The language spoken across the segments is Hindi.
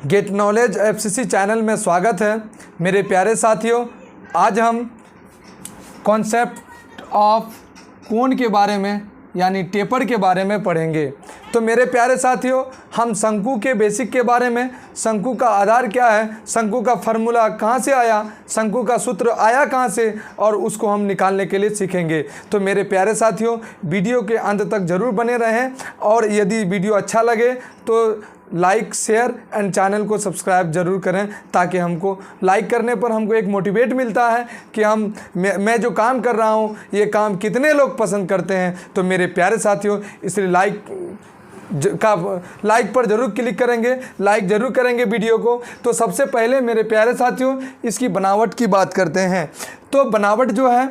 गेट नॉलेज एफसीसी चैनल में स्वागत है मेरे प्यारे साथियों। आज हम कॉन्सेप्ट ऑफ कोण के बारे में यानी टेपर के बारे में पढ़ेंगे। तो मेरे प्यारे साथियों, हम शंकु के बेसिक के बारे में, शंकु का आधार क्या है, शंकु का फार्मूला कहाँ से आया, शंकु का सूत्र आया कहाँ से, और उसको हम निकालने के लिए सीखेंगे। तो मेरे प्यारे साथियों, वीडियो के अंत तक ज़रूर बने रहें, और यदि वीडियो अच्छा लगे तो लाइक, शेयर एंड चैनल को सब्सक्राइब जरूर करें, ताकि हमको लाइक करने पर हमको एक मोटिवेट मिलता है कि मैं जो काम कर रहा हूँ ये काम कितने लोग पसंद करते हैं। तो मेरे प्यारे साथियों, इसलिए लाइक पर ज़रूर क्लिक करेंगे, लाइक ज़रूर करेंगे वीडियो को। तो सबसे पहले मेरे प्यारे साथियों, इसकी बनावट की बात करते हैं। तो बनावट जो है,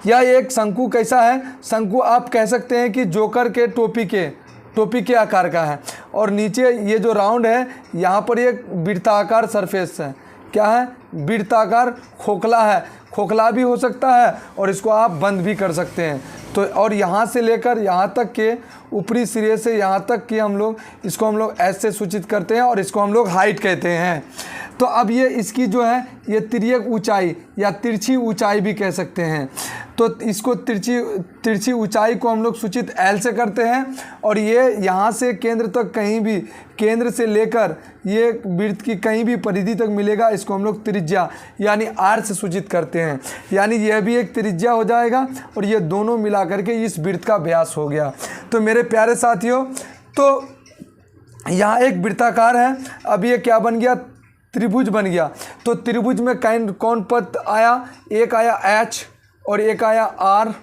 यह एक शंकु कैसा है, शंकु आप कह सकते हैं कि जोकर के टोपी के आकार का है, और नीचे ये जो राउंड है यहाँ पर ये वृत्ताकार सरफेस है। क्या है? वृत्ताकार खोखला है, खोखला भी हो सकता है और इसको आप बंद भी कर सकते हैं। तो और यहाँ से लेकर यहाँ तक के ऊपरी सिरे से यहाँ तक कि इसको हम लोग ऐसे सूचित करते हैं, और इसको हम लोग हाइट कहते हैं। तो अब ये इसकी जो है ये तिर्यक ऊंचाई या तिरछी ऊंचाई भी कह सकते हैं। तो इसको तिरछी ऊंचाई को हम लोग सूचित एल से करते हैं, और ये यहाँ से केंद्र तक कहीं भी, केंद्र से लेकर ये वृत्त की कहीं भी परिधि तक मिलेगा, इसको हम लोग त्रिज्या यानी आर से सूचित करते हैं। यानी यह भी एक त्रिज्या हो जाएगा, और ये दोनों मिला करके इस वृत्त का व्यास हो गया। तो मेरे प्यारे साथियों, तो यहाँ एक वृत्ताकार है, अब ये क्या बन गया? त्रिभुज बन गया। तो त्रिभुज में कौन पद आया? एक आया एच, और एक आया आर,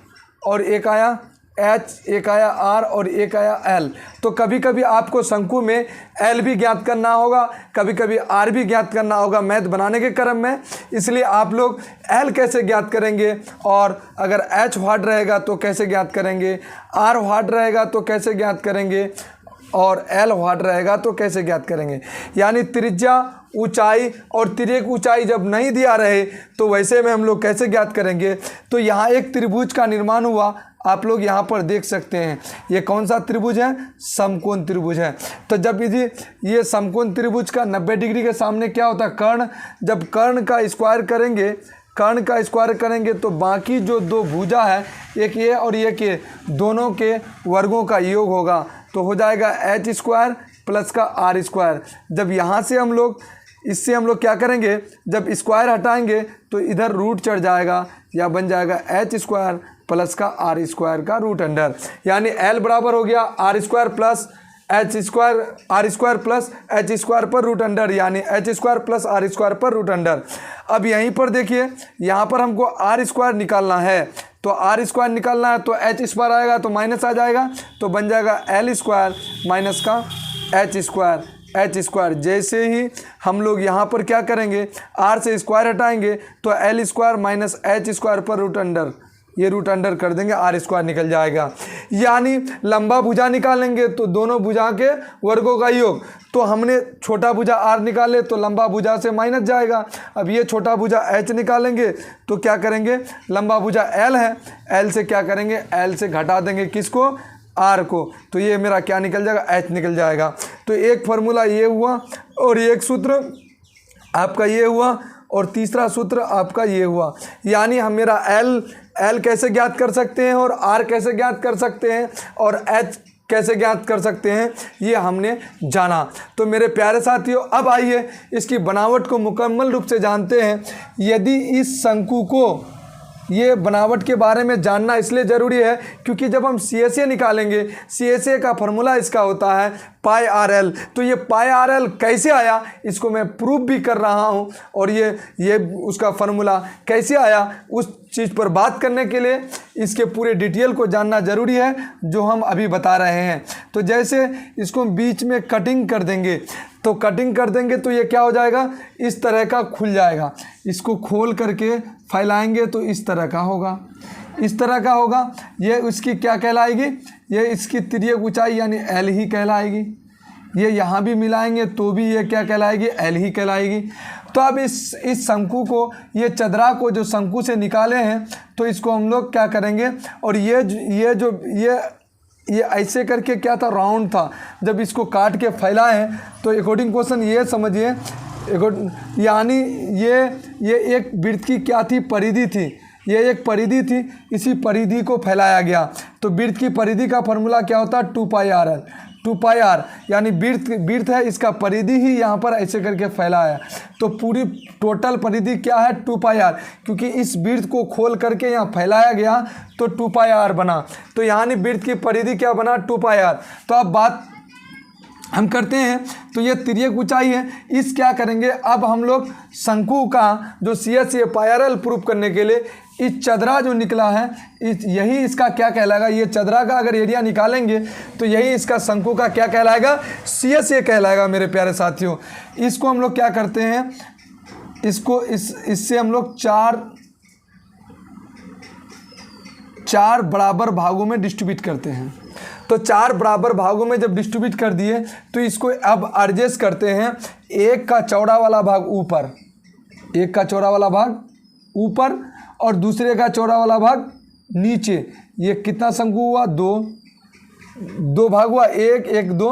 और एक आया एच, एक आया आर, और एक आया एल। तो कभी कभी आपको शंकु में एल भी ज्ञात करना होगा, कभी कभी आर भी ज्ञात करना होगा मैथ बनाने के क्रम में। इसलिए आप लोग एल कैसे ज्ञात करेंगे, और अगर एच व्हाट रहेगा तो कैसे ज्ञात करेंगे, आर व्हाट रहेगा तो कैसे ज्ञात करेंगे, और एल व्हाट रहेगा तो कैसे ज्ञात करेंगे। यानी त्रिज्या, ऊंचाई और तिर्यक ऊंचाई जब नहीं दिया रहे तो वैसे में हम लोग कैसे ज्ञात करेंगे। तो यहाँ एक त्रिभुज का निर्माण हुआ, आप लोग यहाँ पर देख सकते हैं। ये कौन सा त्रिभुज है? समकोण त्रिभुज है। तो जब ये समकोण त्रिभुज का 90 डिग्री के सामने क्या होता है? कर्ण। जब कर्ण का स्क्वायर करेंगे तो बाकी जो दो भुजा है, एक ये और एक ये, दोनों के वर्गों का योग होगा, तो हो जाएगा एच स्क्वायर प्लस का आर स्क्वायर। जब यहाँ से इससे हम लोग क्या करेंगे, जब स्क्वायर हटाएंगे तो इधर रूट चढ़ जाएगा, या बन जाएगा एच स्क्वायर प्लस का आर स्क्वायर का रूट अंडर। यानी एल बराबर हो गया R square plus H square, R square plus H square पर रूट अंडर, यानी H square plus R square पर रूट अंडर। अब यहीं पर देखिए, यहाँ पर हमको आर स्क्वायर निकालना है, तो आर स्क्वायर निकालना है तो एच स्क्वायर आएगा तो माइनस आ जाएगा, तो बन जाएगा एल स्क्वायर माइनस का एच स्क्वायर। जैसे ही हम लोग यहाँ पर क्या करेंगे, आर से स्क्वायर हटाएंगे तो L square minus H square पर रूट अंडर, ये रूट अंडर कर देंगे, आर स्क्वायर निकल जाएगा। यानी लंबा भुजा निकालेंगे तो दोनों भुजा के वर्गों का योग। तो हमने छोटा भुजा आर निकाले तो लंबा भुजा से माइनस जाएगा। अब ये छोटा भुजा एच निकालेंगे तो क्या करेंगे, लंबा भुजा एल है, एल से क्या करेंगे, एल से घटा देंगे किसको, आर को। तो ये मेरा क्या निकल जाएगा, एच निकल जाएगा। तो एक फार्मूला ये हुआ, और एक सूत्र आपका ये हुआ, और तीसरा सूत्र आपका ये हुआ। यानी हम मेरा एल कैसे ज्ञात कर सकते हैं, और आर कैसे ज्ञात कर सकते हैं, और एच कैसे ज्ञात कर सकते हैं, ये हमने जाना। तो मेरे प्यारे साथियों, अब आइए इसकी बनावट को मुकम्मल रूप से जानते हैं। यदि इस शंकु को, ये बनावट के बारे में जानना इसलिए ज़रूरी है क्योंकि जब हम CSA निकालेंगे, CSA का फार्मूला इसका होता है पाई आर एल। तो ये पाई आर एल कैसे आया, इसको मैं प्रूफ भी कर रहा हूँ, और ये उसका फार्मूला कैसे आया उस चीज़ पर बात करने के लिए इसके पूरे डिटेल को जानना ज़रूरी है, जो हम अभी बता रहे हैं। तो जैसे इसको बीच में कटिंग कर देंगे, तो कटिंग कर देंगे तो ये क्या हो जाएगा, इस तरह का खुल जाएगा। इसको खोल करके फैलाएंगे तो इस तरह का होगा, इस तरह का होगा। ये उसकी क्या कहलाएगी, ये इसकी तिर्यक ऊंचाई यानी एल ही कहलाएगी। ये यहाँ भी मिलाएंगे तो भी ये क्या कहलाएगी, एल ही कहलाएगी। तो अब इस शंकु को, ये चदरा को जो शंकु से निकाले हैं, तो इसको हम लोग क्या करेंगे, और ये ये ऐसे करके क्या था, राउंड था। जब इसको काट के फैलाएं तो अकॉर्डिंग क्वेश्चन ये समझिए, यानी ये एक वृत्त की क्या थी, परिधि थी। ये एक परिधि थी, इसी परिधि को फैलाया गया। तो वृत्त की परिधि का फॉर्मूला क्या होता है, 2πr। 2πr यानी वृत्त है, इसका परिधि ही यहाँ पर ऐसे करके फैला है। तो पूरी टोटल परिधि क्या है, 2πr, क्योंकि इस वृत्त को खोल करके यहाँ फैलाया गया तो 2πr बना। तो यानी वृत्त की परिधि क्या बना, 2πr। तो अब बात हम करते हैं, तो ये तिर्यक ऊंचाई है। इस क्या करेंगे, अब हम लोग शंकु का जो CSA पायरल प्रूफ करने के लिए इस चदरा जो निकला है, यही इसका क्या कहलाएगा, ये चदरा का अगर एरिया निकालेंगे तो यही इसका शंकु का क्या कहलाएगा, CSA कहलाएगा मेरे प्यारे साथियों। इसको हम लोग क्या करते हैं, इसको इससे हम लोग चार बराबर भागों में डिस्ट्रीब्यूट करते हैं। तो 4 बराबर भागों में जब डिस्ट्रीब्यूट कर दिए तो इसको अब एडजस्ट करते हैं। एक का चौड़ा वाला भाग ऊपर, एक का चौड़ा वाला भाग ऊपर और दूसरे का चौड़ा वाला भाग नीचे। ये कितना शंकु हुआ, दो भाग हुआ, एक एक दो,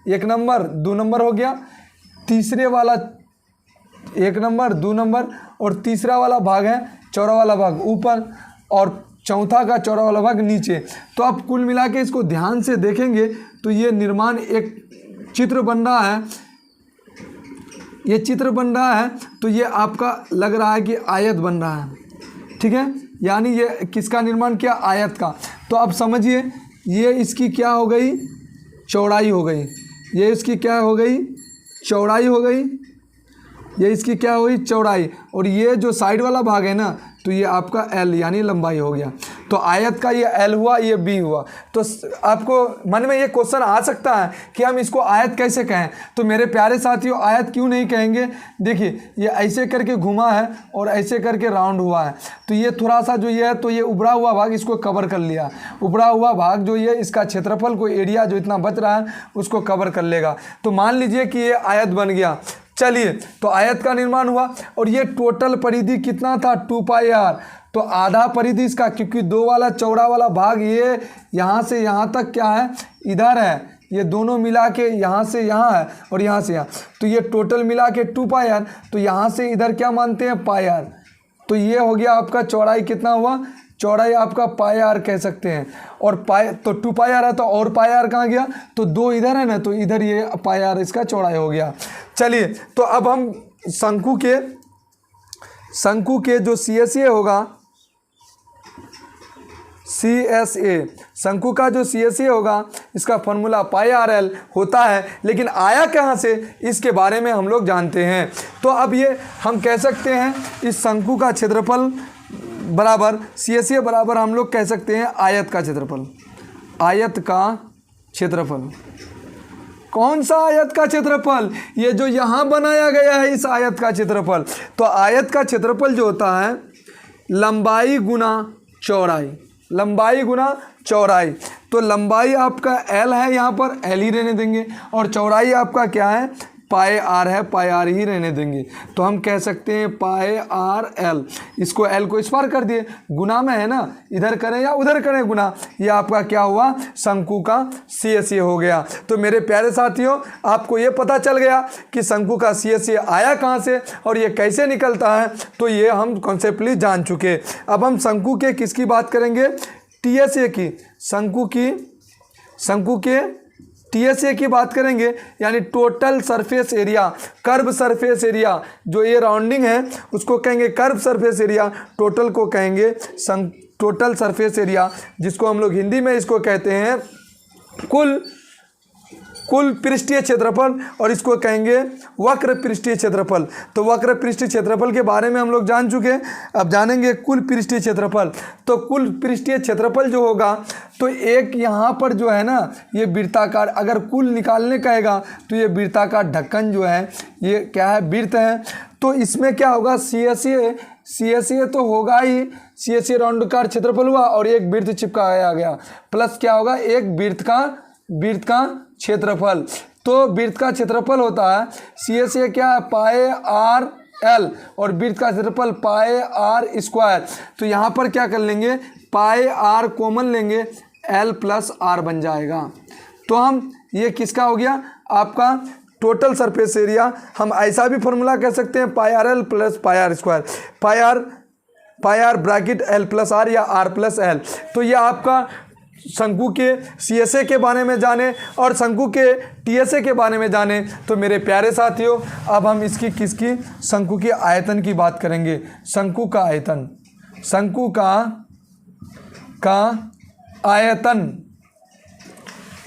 1 नंबर 2 नंबर हो गया। तीसरे वाला 1 नंबर 2 नंबर और तीसरा वाला भाग है चौड़ा वाला भाग ऊपर और चौथा का चौड़ा वाला भाग नीचे। तो अब कुल मिला के इसको ध्यान से देखेंगे तो ये निर्माण एक चित्र बन रहा है, ये चित्र बन रहा है। तो ये आपका लग रहा है कि आयत बन रहा है, ठीक है। यानी ये किसका निर्माण किया, आयत का। तो अब समझिए, ये इसकी क्या हो गई, चौड़ाई हो गई। ये इसकी क्या हो गई, चौड़ाई हो गई। ये इसकी क्या हुई, चौड़ाई। और ये जो साइड वाला भाग है ना, तो ये आपका L यानी लंबाई हो गया। तो आयत का ये L हुआ, ये B हुआ। तो आपको मन में ये क्वेश्चन आ सकता है कि हम इसको आयत कैसे कहें। तो मेरे प्यारे साथियों, आयत क्यों नहीं कहेंगे, देखिए ये ऐसे करके घुमा है और ऐसे करके राउंड हुआ है। तो ये थोड़ा सा जो ये है, तो ये उभरा हुआ भाग इसको कवर कर लिया। उभरा हुआ भाग जो ये इसका क्षेत्रफल को, एरिया जो इतना बच रहा है उसको कवर कर लेगा। तो मान लीजिए कि ये आयत बन गया। चलिए, तो आयत का निर्माण हुआ और ये टोटल परिधि कितना था, 2πr। तो आधा परिधि इसका, क्योंकि 2 वाला चौड़ा वाला भाग ये यहाँ से यहाँ तक क्या है, इधर है। ये दोनों मिला के यहाँ से यहाँ है और यहाँ से यहाँ, तो ये टोटल मिला के 2πr। तो यहाँ से इधर क्या मानते हैं, πr। तो ये हो गया आपका चौड़ाई कितना हुआ, चौड़ाई आपका πr कह सकते हैं। और तो 2πr है, तो और πr कहाँ गया, तो 2 इधर है ना, तो इधर ये πr इसका चौड़ाई हो गया। चलिए, तो अब हम शंकु के जो CSA होगा, CSA, शंकु का जो CSA होगा, इसका फॉर्मूला πrl होता है। लेकिन आया कहाँ से, इसके बारे में हम लोग जानते हैं। तो अब ये हम कह सकते हैं, इस शंकु का क्षेत्रफल बराबर CSA बराबर हम लोग कह सकते हैं आयत का क्षेत्रफल। आयत का क्षेत्रफल, कौन सा आयत का क्षेत्रफल, ये जो यहाँ बनाया गया है इस आयत का क्षेत्रफल। तो आयत का क्षेत्रफल जो होता है लंबाई गुना चौड़ाई, लंबाई गुना चौड़ाई। तो लंबाई आपका L है, यहाँ पर L ही रहने देंगे, और चौड़ाई आपका क्या है, πr है, πr ही रहने देंगे। तो हम कह सकते हैं πrl। इसको L को इस पार कर दिए, गुना में है ना, इधर करें या उधर करें गुना, ये आपका क्या हुआ, शंकु का CSA हो गया। तो मेरे प्यारे साथियों, आपको ये पता चल गया कि शंकु का CSA आया कहाँ से और ये कैसे निकलता है। तो ये हम कॉन्सेप्टली जान चुके। अब हम शंकु के किसकी बात करेंगे, TSA की। शंकु के TSA की बात करेंगे, यानी total surface area, curve surface area. जो ये राउंडिंग है उसको कहेंगे कर्व सरफेस एरिया, टोटल को कहेंगे टोटल सरफेस एरिया, जिसको हम लोग हिंदी में इसको कहते हैं कुल पृष्ठीय क्षेत्रफल, और इसको कहेंगे वक्र पृष्ठीय क्षेत्रफल। तो वक्र पृष्ठीय क्षेत्रफल के बारे में हम लोग जान चुके, अब जानेंगे कुल पृष्ठीय क्षेत्रफल। तो कुल पृष्ठीय क्षेत्रफल जो होगा, तो एक यहाँ पर जो है ना, ये वृत्ताकार, अगर कुल निकालने कहेगा तो ये वृत्ताकार ढक्कन जो है, ये क्या है, वृत्त है। तो इसमें क्या होगा, CSA तो होगा ही, CSA राउंडकार क्षेत्रफल हुआ और एक वृत्त चिपकाया गया, प्लस क्या होगा, एक वृत्त का क्षेत्रफल। तो वृत्त का क्षेत्रफल होता है CSA क्या है, πrl, और वृत्त का क्षेत्रफल πr²। तो यहाँ पर क्या कर लेंगे, πr कॉमन लेंगे, L प्लस आर बन जाएगा। तो हम ये किसका हो गया, आपका टोटल सरफेस एरिया। हम ऐसा भी फॉर्मूला कह सकते हैं pi r l plus pi r square, pi r bracket l plus r या आर प्लस एल। तो ये आपका शंकु के CSA के बारे में जाने और शंकु के TSA के बारे में जाने। तो मेरे प्यारे साथियों, अब हम इसकी किसकी, शंकु के आयतन की बात करेंगे। शंकु का आयतन, शंकु का आयतन,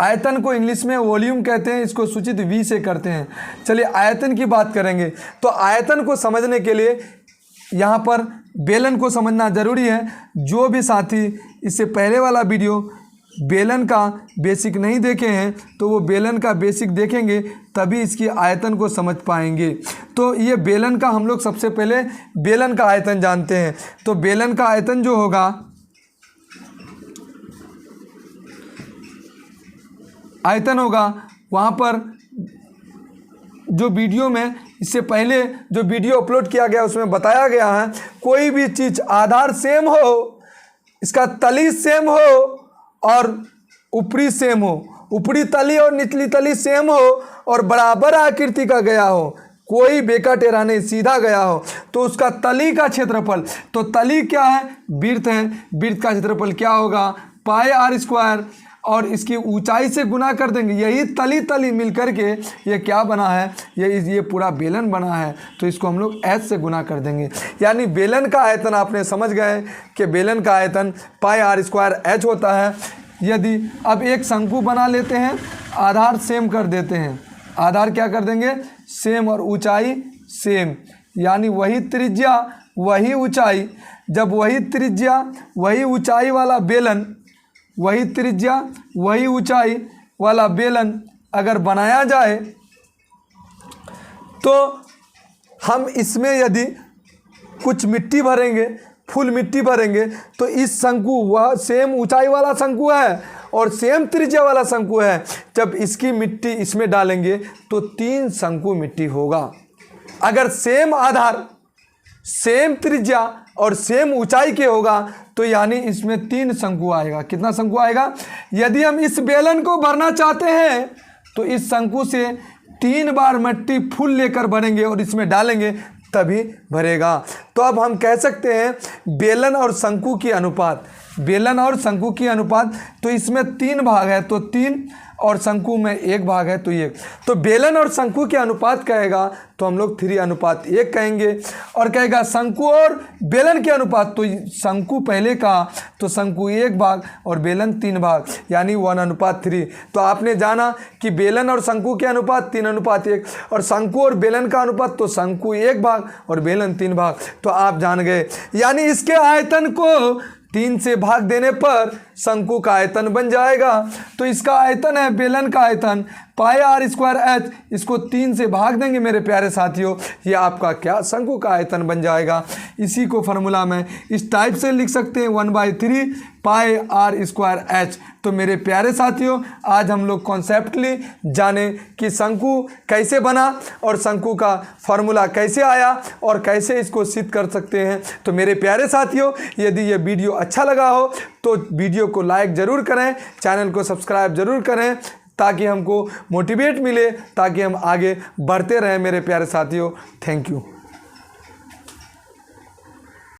आयतन को इंग्लिश में वॉल्यूम कहते हैं, इसको सूचित V से करते हैं। चलिए आयतन की बात करेंगे। तो आयतन को समझने के लिए यहाँ पर बेलन को समझना जरूरी है। जो भी साथी इससे पहले वाला वीडियो बेलन का बेसिक नहीं देखे हैं तो वो बेलन का बेसिक देखेंगे, तभी इसकी आयतन को समझ पाएंगे। तो ये बेलन का हम लोग सबसे पहले बेलन का आयतन जानते हैं। तो बेलन का आयतन जो होगा, आयतन होगा वहाँ पर जो वीडियो में इससे पहले जो वीडियो अपलोड किया गया उसमें बताया गया है, कोई भी चीज़ आधार सेम हो, इसका तली सेम हो और ऊपरी सेम हो, ऊपरी तली और निचली तली सेम हो और बराबर आकृति का गया हो, कोई बेका टेढ़ा नहीं सीधा गया हो, तो उसका तली का क्षेत्रफल, तो तली क्या है, वृत्त है, वृत्त का क्षेत्रफल क्या होगा, पाई आर स्क्वायर और इसकी ऊंचाई से गुना कर देंगे। यही तली मिल करके ये क्या बना है, ये पूरा बेलन बना है, तो इसको हम लोग H से गुना कर देंगे। यानी बेलन का आयतन आपने समझ गए कि बेलन का आयतन पाई आर स्क्वायर H होता है। यदि अब एक शंकु बना लेते हैं, आधार सेम कर देते हैं, आधार क्या कर देंगे, सेम और ऊंचाई सेम, यानी वही त्रिज्या वही ऊंचाई। जब वही त्रिज्या वही ऊंचाई वाला बेलन, वही त्रिज्या वही ऊंचाई वाला बेलन अगर बनाया जाए तो हम इसमें यदि कुछ मिट्टी भरेंगे, फुल मिट्टी भरेंगे, तो इस शंकु वह सेम ऊंचाई वाला शंकु है और सेम त्रिज्या वाला शंकु है। जब इसकी मिट्टी इसमें डालेंगे तो 3 शंकु मिट्टी होगा। अगर सेम आधार, सेम त्रिज्या और सेम ऊंचाई के होगा तो यानी इसमें 3 शंकु आएगा। कितना शंकु आएगा? यदि हम इस बेलन को भरना चाहते हैं तो इस शंकु से 3 बार मिट्टी फुल लेकर भरेंगे और इसमें डालेंगे तभी भरेगा। तो अब हम कह सकते हैं बेलन और शंकु की अनुपात, बेलन और शंकु की अनुपात, तो इसमें 3 भाग है तो 3 और शंकु में 1 भाग है तो 1। तो बेलन और शंकु के अनुपात कहेगा तो हम लोग 3:1 कहेंगे। और कहेगा शंकु और बेलन के अनुपात, तो शंकु पहले का तो शंकु 1 भाग और बेलन 3 भाग, यानी 1:3। तो आपने जाना कि बेलन और शंकु के अनुपात 3:1 और शंकु और बेलन का अनुपात तो शंकु 1 भाग और बेलन 3 भाग। तो आप जान गए, यानी इसके आयतन को 3 से भाग देने पर शंकु का आयतन बन जाएगा। तो इसका आयतन है बेलन का आयतन पाई आर स्क्वायर H, इसको 3 से भाग देंगे मेरे प्यारे साथियों, ये आपका क्या, शंकु का आयतन बन जाएगा। इसी को फार्मूला में इस टाइप से लिख सकते हैं 1/3 पाई आर स्क्वायर H। तो मेरे प्यारे साथियों, आज हम लोग कॉन्सेप्टली जाने कि शंकु कैसे बना और शंकु का फार्मूला कैसे आया और कैसे इसको सिद्ध कर सकते हैं। तो मेरे प्यारे साथियों, यदि ये वीडियो अच्छा लगा हो तो वीडियो को लाइक ज़रूर करें, चैनल को सब्सक्राइब ज़रूर करें ताकि हमको मोटिवेट मिले, ताकि हम आगे बढ़ते रहें मेरे प्यारे साथियों। Thank you.